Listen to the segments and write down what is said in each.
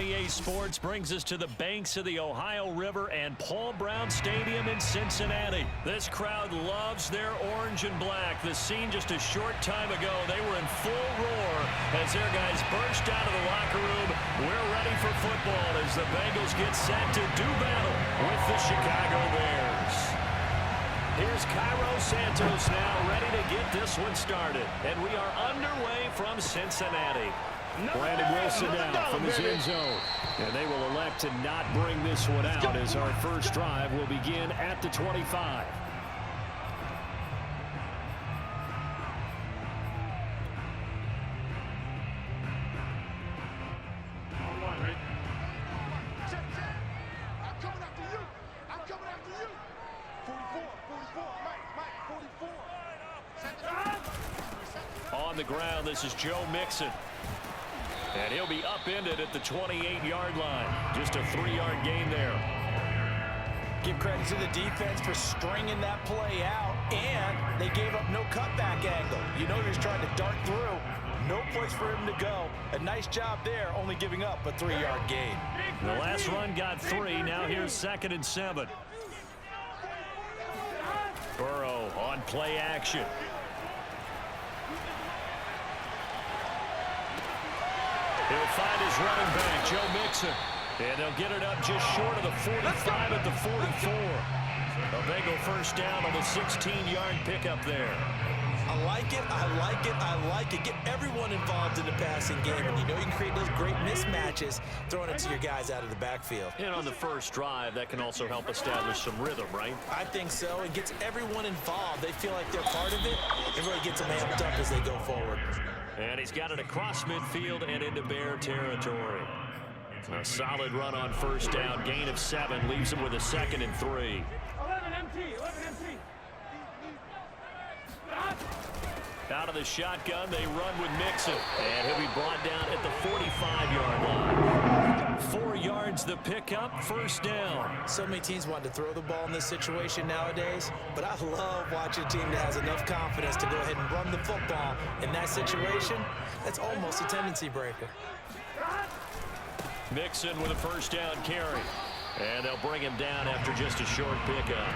EA Sports brings us to the banks of the Ohio River and Paul Brown Stadium in Cincinnati. This crowd loves their orange and black. The scene just a short time ago, they were in full roar as their guys burst out of the locker room. We're ready for football as the Bengals get set to do battle with the Chicago Bears. Here's Cairo Santos now ready to get this one started. And we are underway from Cincinnati. Brandon Wilson now from his end zone. And they will elect to not bring this one out as our first drive will begin at the 25. On the ground, this is Joe Mixon. And he'll be upended at the 28-yard line. Just a 3-yard gain there. Give credit to the defense for stringing that play out, and they gave up no cutback angle. You know he's trying to dart through. No place for him to go. A nice job there, only giving up a 3-yard gain. The last run got 3. Now here's 2nd and 7. Burrow on play action. He'll find his running back, Joe Mixon. And they'll get it up just short of the 45 at the 44. A Bengal first down on the 16-yard pickup there. I like it, I like it, I like it. Get everyone involved in the passing game. And you know you can create those great mismatches throwing it to your guys out of the backfield. And on the first drive, that can also help establish some rhythm, right? I think so. It gets everyone involved. They feel like they're part of it. It really gets them amped up as they go forward. And he's got it across midfield and into Bear territory. A solid run on first down. Gain of 7 leaves him with a 2nd and 3. 11 MT. Out of the shotgun, they run with Mixon. And he'll be brought down at the 45-yard line. 4 yards the pickup, first down. So many teams want to throw the ball in this situation nowadays, but I love watching a team that has enough confidence to go ahead and run the football. In that situation, that's almost a tendency breaker. Mixon with a first down carry. And they'll bring him down after just a short pickup.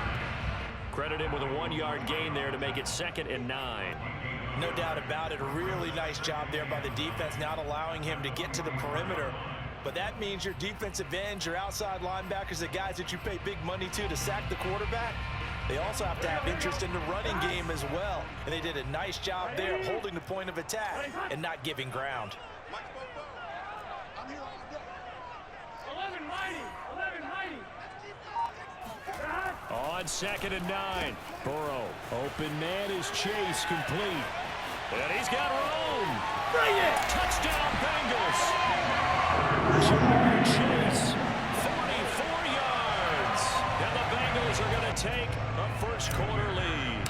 Credit him with a 1-yard gain there to make it 2nd and 9. No doubt about it. A really nice job there by the defense, not allowing him to get to the perimeter. But that means your defensive ends, your outside linebackers, the guys that you pay big money to sack the quarterback, they also have to have interest in the running game as well. And they did a nice job there holding the point of attack and not giving ground. 11 mighty. On 2nd and 9. Burrow, open man is Chase, complete. And he's got room. Bring it! Touchdown Bengals. Jamar Chase, 44 yards. And the Bengals are going to take a first-quarter lead.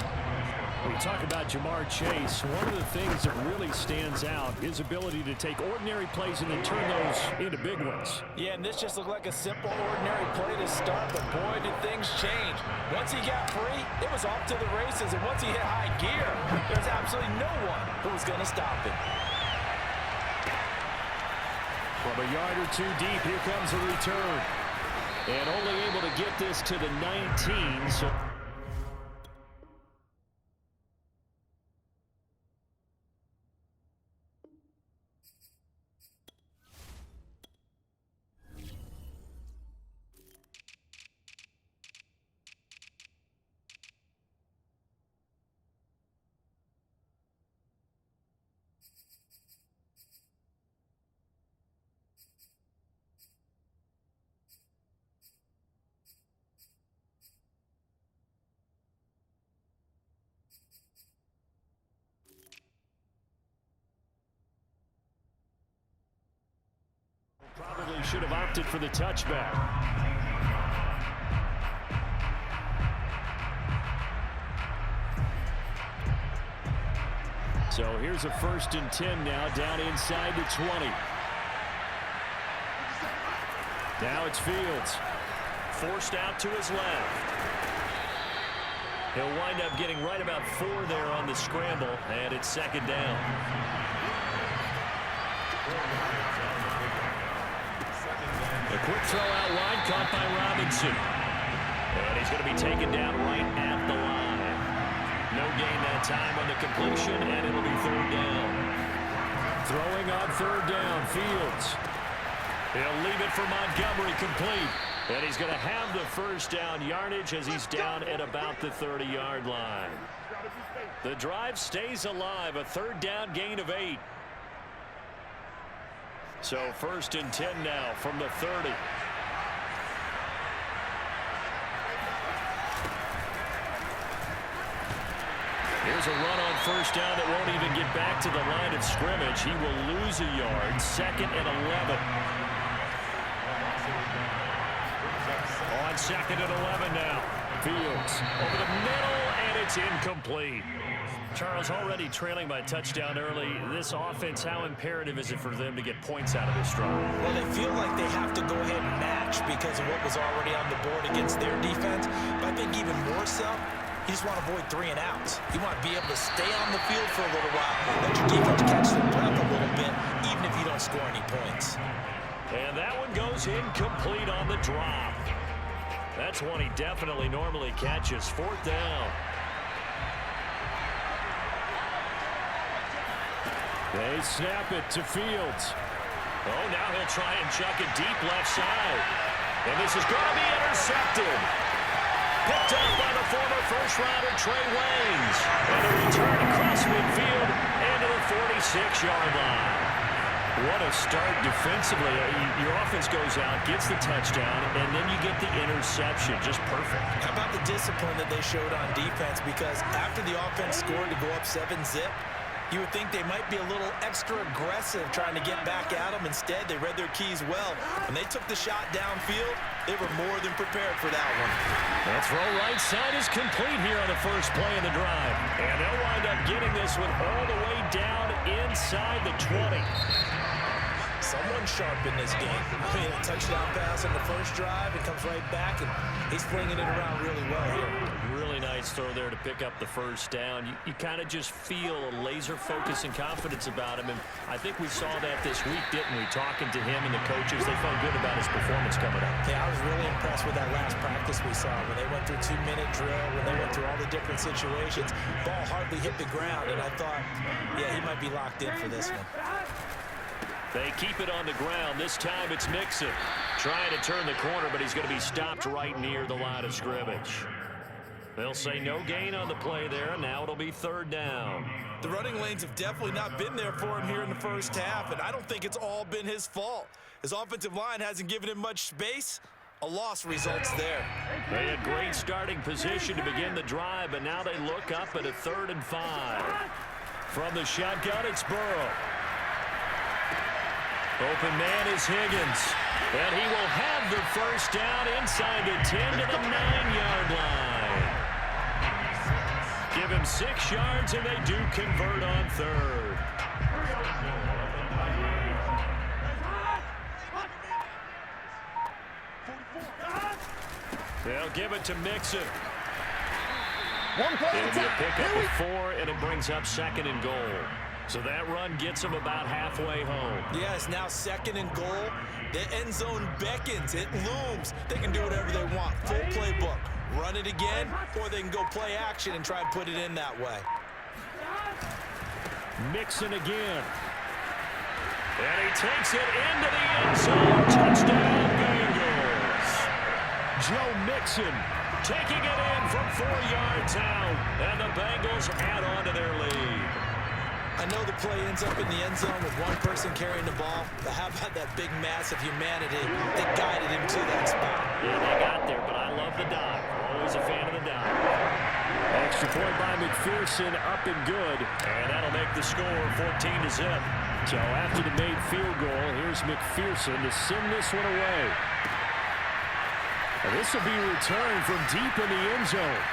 We talk about Jamar Chase. One of the things that really stands out is ability to take ordinary plays and then turn those into big ones. Yeah, and this just looked like a simple, ordinary play to start, but boy, did things change. Once he got free, it was off to the races, and once he hit high gear, there's absolutely no one who was going to stop him. From a yard or 2 deep, here comes a return. And only able to get this to the 19, so... Probably should have opted for the touchback. So here's a 1st and 10 now, down inside the 20. Now it's Fields. Forced out to his left. He'll wind up getting right about 4 there on the scramble, and it's 2nd down. A quick throw out wide, caught by Robinson. And he's going to be taken down right at the line. No gain that time on the completion, and it'll be third down. Throwing on third down, Fields. He'll leave it for Montgomery, complete. And he's going to have the first down yardage as he's down at about the 30-yard line. The drive stays alive, a third down gain of 8. So 1st and 10 now from the 30. Here's a run on first down that won't even get back to the line of scrimmage. He will lose a yard. 2nd and 11. On 2nd and 11 now. Fields Over the middle, and it's incomplete. Charles, already trailing by touchdown early. This offense, how imperative is it for them to get points out of this drive? Well, they feel like they have to go ahead and match because of what was already on the board against their defense. But I think even more so, you just want to avoid 3 and outs. You want to be able to stay on the field for a little while, let your defense catch their breath a little bit, even if you don't score any points. And that one goes incomplete on the drop. That's one he definitely normally catches. 4th down. They snap it to Fields. Oh, now he'll try and chuck it deep left side. And this is going to be intercepted. Picked up by the former first-rounder Trey Waynes. And a return across midfield into the 46-yard line. What a start defensively. Your offense goes out, gets the touchdown, and then you get the interception. Just perfect. How about the discipline that they showed on defense? Because after the offense scored to go up 7-zip, you would think they might be a little extra aggressive trying to get back at them. Instead, they read their keys well. When they took the shot downfield, they were more than prepared for that one. That throw right side is complete here on the first play of the drive. And they'll wind up getting this one all the way down inside the 20. Someone sharp in this game. I mean, a touchdown pass on the first drive. It comes right back, and he's flinging it around really well here. Really nice throw there to pick up the first down. You kind of just feel a laser focus and confidence about him, and I think we saw that this week, didn't we? Talking to him and the coaches, they felt good about his performance coming up. Yeah, I was really impressed with that last practice we saw when they went through 2-minute drill, when they went through all the different situations. Ball hardly hit the ground, and I thought, yeah, he might be locked in for this one. They keep it on the ground. This time it's Mixon. Trying to turn the corner, but he's going to be stopped right near the line of scrimmage. They'll say no gain on the play there, and now it'll be 3rd down. The running lanes have definitely not been there for him here in the first half, and I don't think it's all been his fault. His offensive line hasn't given him much space. A loss results there. They had great starting position to begin the drive, but now they look up at a 3rd and 5. From the shotgun, it's Burrow. Open man is Higgins. And he will have the first down inside the 10 to the 9-yard line. Give him 6 yards, and they do convert on 3rd. They'll give it to Mixon. One play It'll be a attack. pickup of 4, and it brings up 2nd and goal. So that run gets them about halfway home. Yes, now 2nd and goal. The end zone beckons. It looms. They can do whatever they want. Full playbook. Run it again, or they can go play action and try and put it in that way. Mixon again. And he takes it into the end zone. Touchdown, Bengals. Joe Mixon taking it in from 4 yards out. And the Bengals add on to their lead. I know the play ends up in the end zone with one person carrying the ball, but how about that big mass of humanity that guided him to that spot? Yeah, they got there, but I love the dive. Always a fan of the dive. Extra point by McPherson, up and good. And that'll make the score 14-0. So after the made field goal, here's McPherson to send this one away. And this will be returned from deep in the end zone.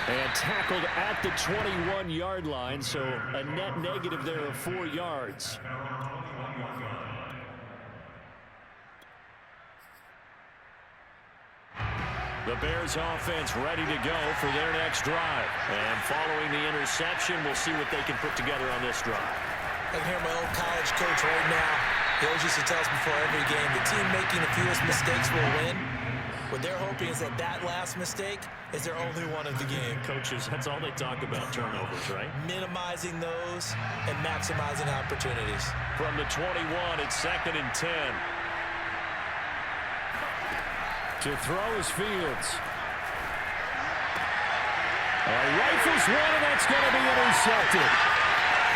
And tackled at the 21-yard line, so a net negative there of 4 yards. The Bears offense ready to go for their next drive. And following the interception, we'll see what they can put together on this drive. I can hear my old college coach right now He always used to tell us before every game, the team making the fewest mistakes will win. What they're hoping is that that last mistake is their only one of the game. Coaches, that's all they talk about, turnovers, right? Minimizing those and maximizing opportunities. From the 21, it's 2nd and 10. To throw is Fields. Rifles one, and that's going to be intercepted.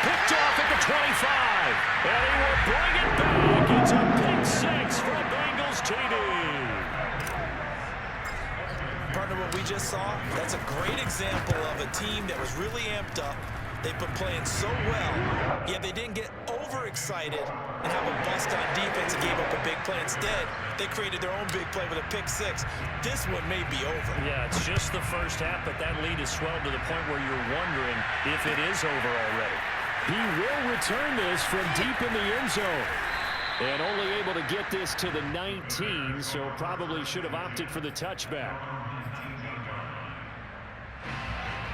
Picked off at the 25. And he will bring it back. It's a pick six for Bengals TD. Partner, what we just saw, that's a great example of a team that was really amped up. They've been playing so well, yet they didn't get overexcited and have a bust on defense and gave up a big play. Instead, they created their own big play with a pick six. This one may be over. Yeah, it's just the first half, but that lead has swelled to the point where you're wondering if it is over already. He will return this from deep in the end zone. And only able to get this to the 19, so probably should have opted for the touchback.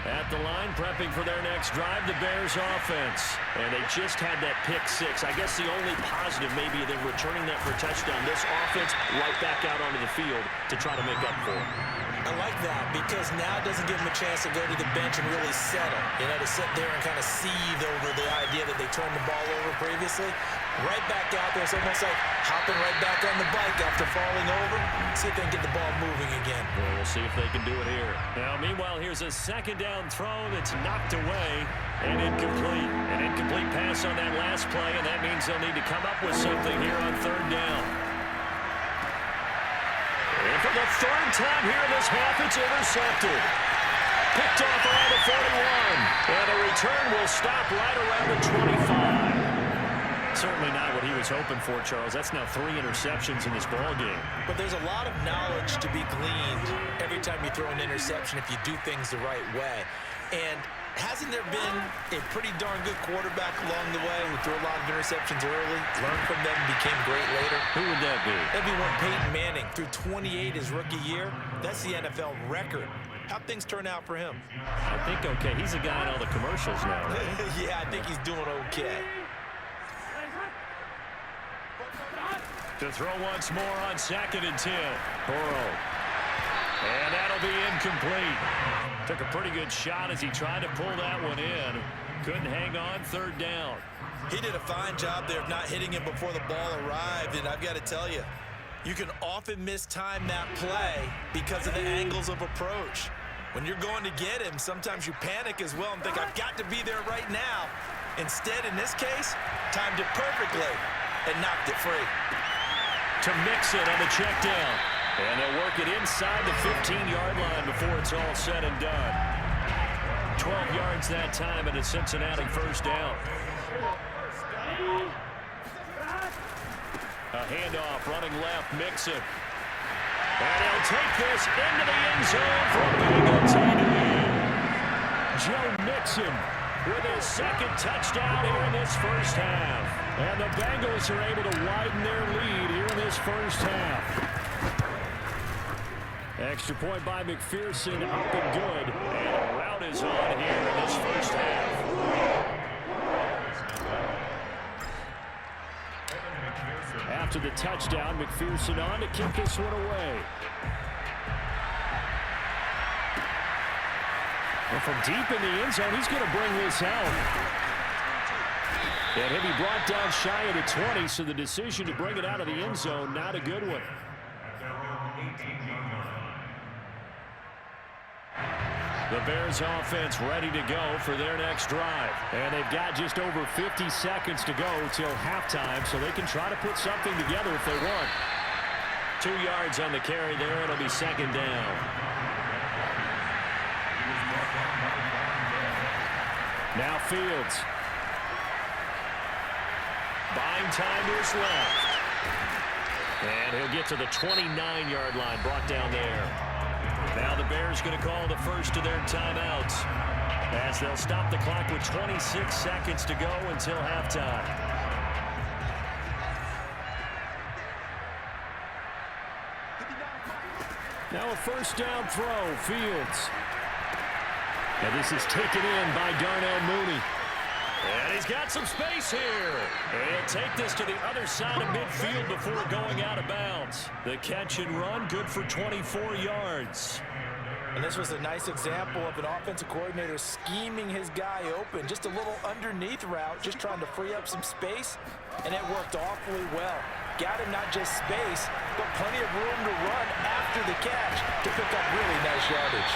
At the line, prepping for their next drive, the Bears offense. And they just had that pick six. I guess the only positive maybe they're returning that for a touchdown. This offense right back out onto the field to try to make up for it. I like that because now it doesn't give them a chance to go to the bench and really settle. You know, to sit there and kind of seethe over the idea that they turned the ball over previously. Right back out there. It's almost like hopping right back on the bike after falling over. See if they can get the ball moving again. Well, we'll see if they can do it here. Now, meanwhile, here's a second down throw that's knocked away and incomplete. An incomplete pass on that last play, and that means they'll need to come up with something here on 3rd down. And for the 3rd time here in this half, it's intercepted. Picked off around the 41. And the return will stop right around the 25. Certainly not what he was hoping for, Charles. That's now 3 interceptions in this ball game. But there's a lot of knowledge to be gleaned every time you throw an interception if you do things the right way. And hasn't there been a pretty darn good quarterback along the way who threw a lot of interceptions early, learned from them, became great later? Who would that be? That'd be one Peyton Manning. Threw 28 his rookie year. That's the NFL record. How'd things turn out for him? I think okay. He's a guy in all the commercials now, right? Yeah, I think he's doing okay. To throw once more on 2nd and 10. Burrow. And that'll be incomplete. Took a pretty good shot as he tried to pull that one in. Couldn't hang on 3rd down. He did a fine job there of not hitting him before the ball arrived, and I've got to tell you, you can often mistime that play because of the angles of approach. When you're going to get him, sometimes you panic as well and think, I've got to be there right now. Instead, in this case, timed it perfectly and knocked it free. To mix it on the check down. And they'll work it inside the 15-yard line before it's all said and done. 12 yards that time, and a Cincinnati 1st down. A handoff, running left, Mixon. And he'll take this into the end zone for Bengals TD. Joe Mixon with his 2nd touchdown here in this 1st half. And the Bengals are able to widen their lead here in this 1st half. Extra point by McPherson, up and good. And a rout is on here in this 1st half. After the touchdown, McPherson on to kick this one away. And from deep in the end zone, he's going to bring this out. And he'll be brought down shy of the 20, so the decision to bring it out of the end zone, not a good one. The Bears offense ready to go for their next drive. And they've got just over 50 seconds to go till halftime, so they can try to put something together if they want. 2 yards on the carry there. It'll be 2nd down. Now Fields. Buying time to his left. And he'll get to the 29-yard line, brought down there. Now the Bears going to call the first of their timeouts as they'll stop the clock with 26 seconds to go until halftime. Now a 1st down throw, Fields. And this is taken in by Darnell Mooney. And he's got some space here. And he'll take this to the other side of midfield before going out of bounds. The catch and run, good for 24 yards. And this was a nice example of an offensive coordinator scheming his guy open. Just a little underneath route, just trying to free up some space, and it worked awfully well. Got him not just space, but plenty of room to run after the catch to pick up really nice yardage.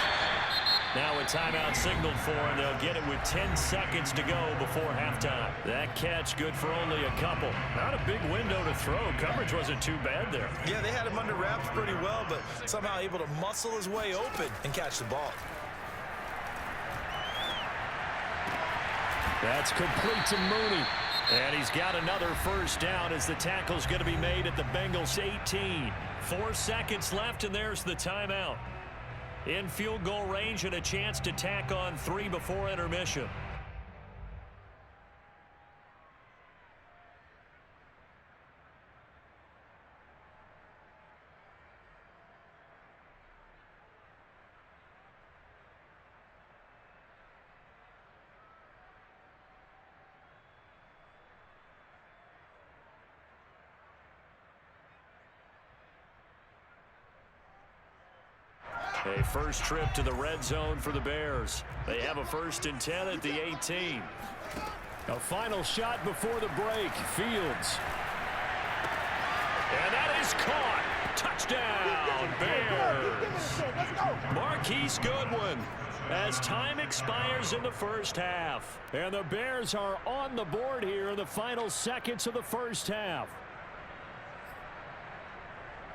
Now a timeout signaled for, and they'll get it with 10 seconds to go before halftime. That catch good for only a couple. Not a big window to throw. Coverage wasn't too bad there. Yeah, they had him under wraps pretty well, but somehow able to muscle his way open and catch the ball. That's complete to Mooney. And he's got another first down as the tackle's going to be made at the Bengals 18. 4 seconds left, and there's the timeout. In field goal range and a chance to tack on 3 before intermission. A first trip to the red zone for the Bears. They have a 1st and 10 at the 18. A final shot before the break. Fields. And that is caught. Touchdown, Bears. Marquise Goodwin as time expires in the first half. And the Bears are on the board here in the final seconds of the first half.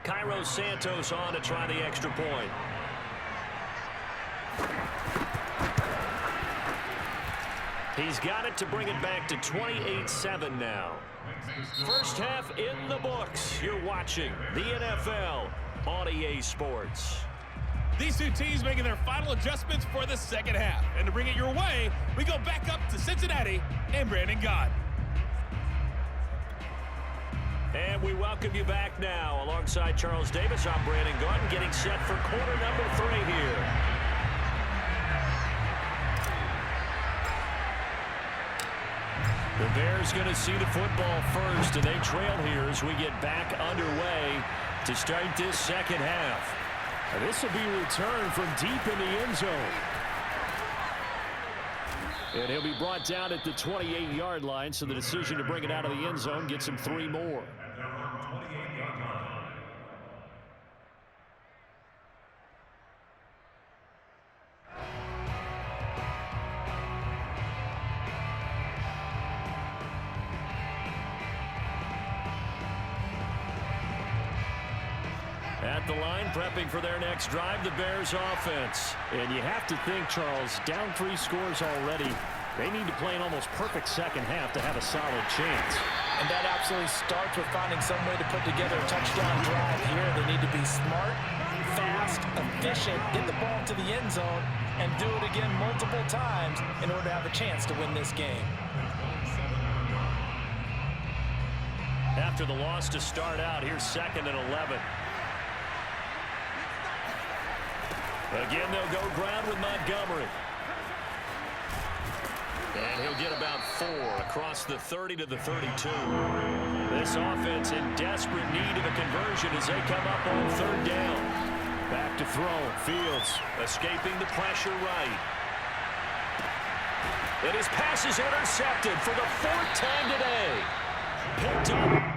Cairo Santos on to try the extra point. He's got it to bring it back to 28-7 now. First half in the books. You're watching the NFL on EA Sports. These two teams making their final adjustments for the second half. And to bring it your way, we go back up to Cincinnati and Brandon Gott. And we welcome you back now. Alongside Charles Davis, I'm Brandon Gott, getting set for quarter number 3 here. The Bears going to see the football first, and they trail here as we get back underway to start this second half. And this will be returned from deep in the end zone. And he'll be brought down at the 28-yard line, so the decision to bring it out of the end zone gets him 3 more. At the line, prepping for their next drive, the Bears offense. And you have to think, Charles, down 3 scores already. They need to play an almost perfect second half to have a solid chance. And that absolutely starts with finding some way to put together a touchdown drive here. They need to be smart, fast, efficient, get the ball to the end zone, and do it again multiple times in order to have a chance to win this game. After the loss to start out, here's 2nd and 11. Again, they'll go ground with Montgomery. And he'll get about 4 across the 30 to the 32. This offense in desperate need of a conversion as they come up on 3rd down. Back to throw. Fields escaping the pressure right. And his pass is intercepted for the 4th time today. Picked up.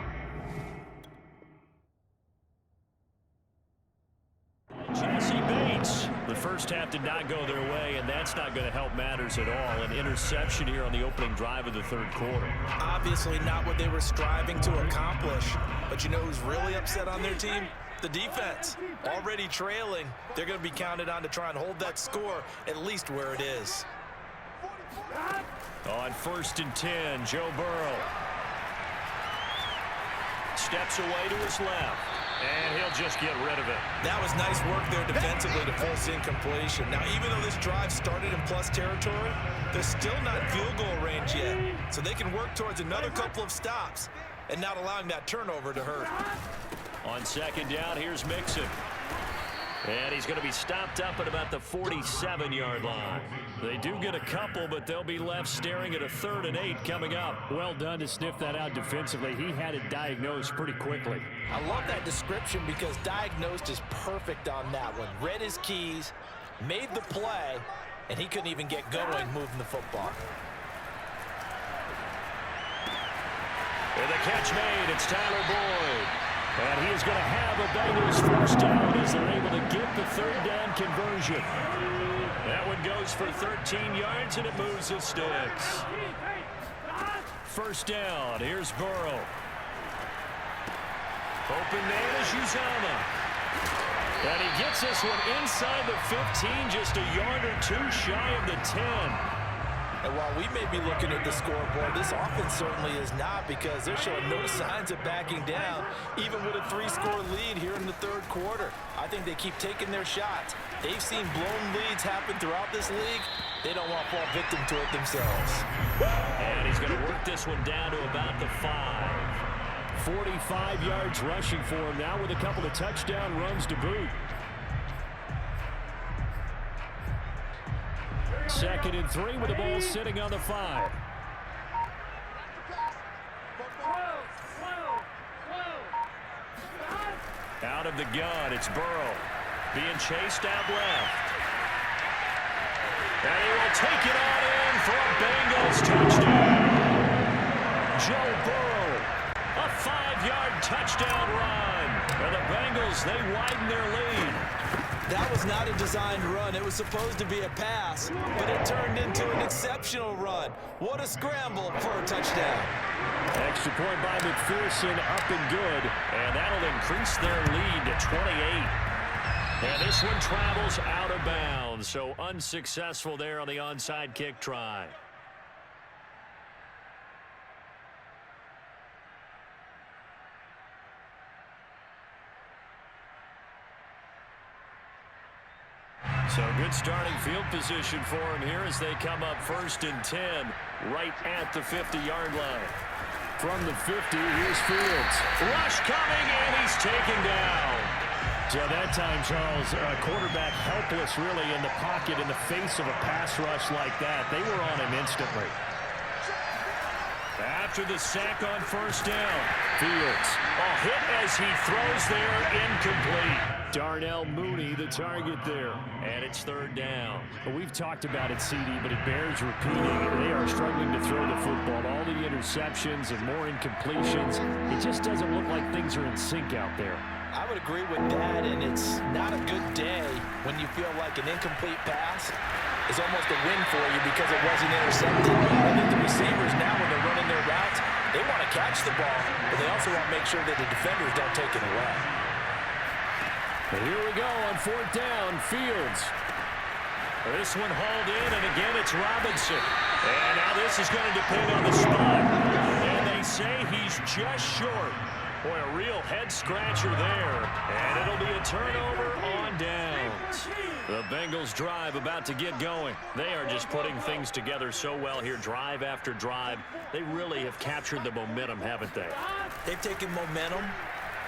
The first half did not go their way, and that's not going to help matters at all. An interception here on the opening drive of the 3rd quarter. Obviously not what they were striving to accomplish. But you know who's really upset on their team? The defense. Already trailing. They're going to be counted on to try and hold that score at least where it is. On 1st and 10, Joe Burrow. Steps away to his left. And he'll just get rid of it. That was nice work there defensively to force incompletion. Now, even though this drive started in plus territory, they're still not in field goal range yet. So they can work towards another couple of stops and not allowing that turnover to hurt. On 2nd down, here's Mixon. And he's going to be stopped up at about the 47-yard line. They do get a couple, but they'll be left staring at a 3rd and 8 coming up. Well done to sniff that out defensively. He had it diagnosed pretty quickly. I love that description because diagnosed is perfect on that one. Read his keys, made the play, and he couldn't even get going moving the football. And the catch made, it's Tyler Boyd. And he is going to have a Bengals first down as they're able to get the 3rd down conversion. That one goes for 13 yards, and it moves the sticks. First down, here's Burrow. Open man is Uzama. And he gets this one inside the 15, just a yard or two shy of the 10. And while we may be looking at the scoreboard, this offense certainly is not, because they're showing no signs of backing down, even with a 3-score lead here in the 3rd quarter. I think they keep taking their shots. They've seen blown leads happen throughout this league. They don't want to fall victim to it themselves. And he's going to work this one down to about the 5. 45 yards rushing for him now with a couple of touchdown runs to boot. 2nd and 3 with the ball sitting on the 5. Out of the gun, it's Burrow. Being chased out left. And he will take it on in for a Bengals touchdown. Joe Burrow, a 5-yard touchdown run. And the Bengals, they widen their lead. That was not a designed run. It was supposed to be a pass, but it turned into an exceptional run. What a scramble for a touchdown. Extra point by McPherson, up and good. And that'll increase their lead to 28. And this one travels out of bounds, so unsuccessful there on the onside kick try. So good starting field position for him here as they come up 1st and 10 right at the 50-yard line. From the 50, here's Fields. Rush coming, and he's taken down. So that time, Charles, a quarterback helpless really in the pocket in the face of a pass rush like that. They were on him instantly. After the sack on 1st down, Fields. A hit as he throws there, incomplete. Darnell Mooney, the target there. And it's 3rd down. Well, we've talked about it, CD, but it bears repeating. They are struggling to throw the football. All the interceptions and more incompletions. It just doesn't look like things are in sync out there. I would agree with that, and it's not a good day when you feel like an incomplete pass is almost a win for you because it wasn't intercepted. I think the receivers now, when they're running their routes, they want to catch the ball, but they also want to make sure that the defenders don't take it away. And here we go on 4th down, Fields. This one hauled in, and again it's Robinson. And now this is going to depend on the spot. And they say he's just short. Boy, a real head-scratcher there. And it'll be a turnover on downs. The Bengals drive about to get going. They are just putting things together so well here, drive after drive. They really have captured the momentum, haven't they? They've taken momentum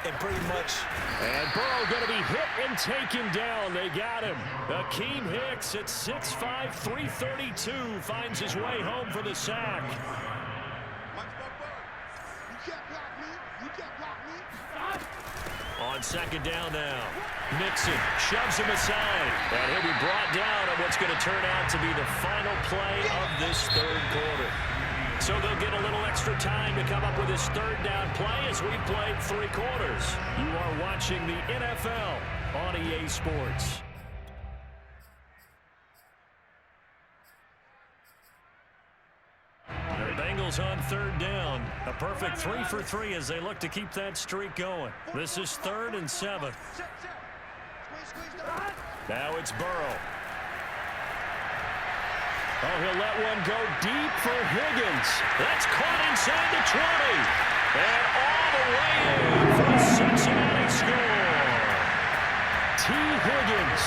and pretty much. And Burrow going to be hit and taken down. They got him. Akeem Hicks at 6'5", 332 finds his way home for the sack. On 2nd down now, Mixon shoves him aside, and he'll be brought down on what's going to turn out to be the final play of this 3rd quarter. So they'll get a little extra time to come up with his 3rd down play as we played 3 quarters. You are watching the NFL on EA Sports. The Bengals on 3rd down. A perfect 3 for 3 as they look to keep that streak going. This is 3rd and 7. Now it's Burrow. Oh, he'll let one go deep for Higgins. That's caught inside the 20. And all the way in for a Cincinnati score. T. Higgins.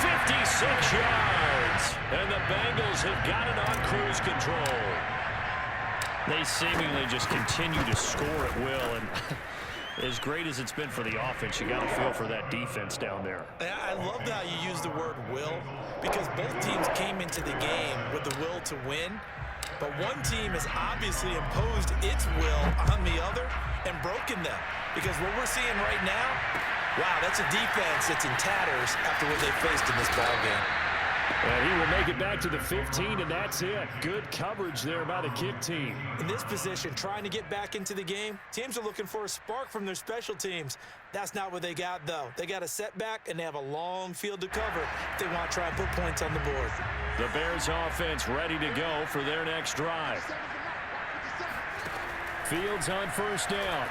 56 yards. And the Bengals have got it on cruise control. They seemingly just continue to score at will. And As great as it's been for the offense, you got to feel for that defense down there. I love how you use the word will, because both teams came into the game with the will to win, but one team has obviously imposed its will on the other and broken them. Because what we're seeing right now, wow, that's a defense that's in tatters after what they faced in this ballgame. And he will make it back to the 15, and that's it. Good coverage there by the kick team. In this position, trying to get back into the game, teams are looking for a spark from their special teams. That's not what they got, though. They got a setback, and they have a long field to cover if they want to try and put points on the board. The Bears offense ready to go for their next drive. Fields on first down.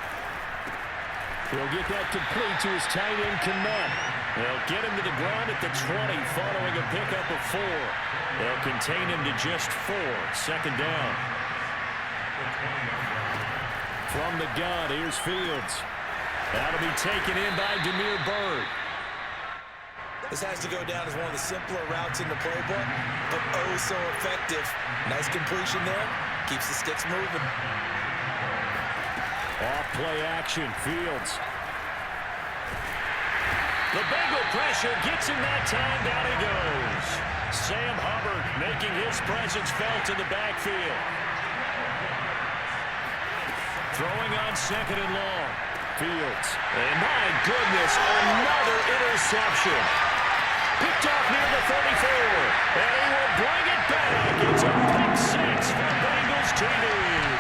He'll get that complete to his tight end, Kmet. They'll get him to the ground at the 20 following a pickup of 4. They'll contain him to just 4. Second down. From the gun, here's Fields. That'll be taken in by Demir Bird. This has to go down as one of the simpler routes in the playbook, but oh so effective. Nice completion there. Keeps the sticks moving. Off play action, Fields. The Bengal pressure gets him that time. Down he goes. Sam Hubbard making his presence felt in the backfield. Throwing on second and long. Fields. And my goodness, another interception. Picked off near the 34. And he will bring it back. It's a pick 6 for Bengals TV.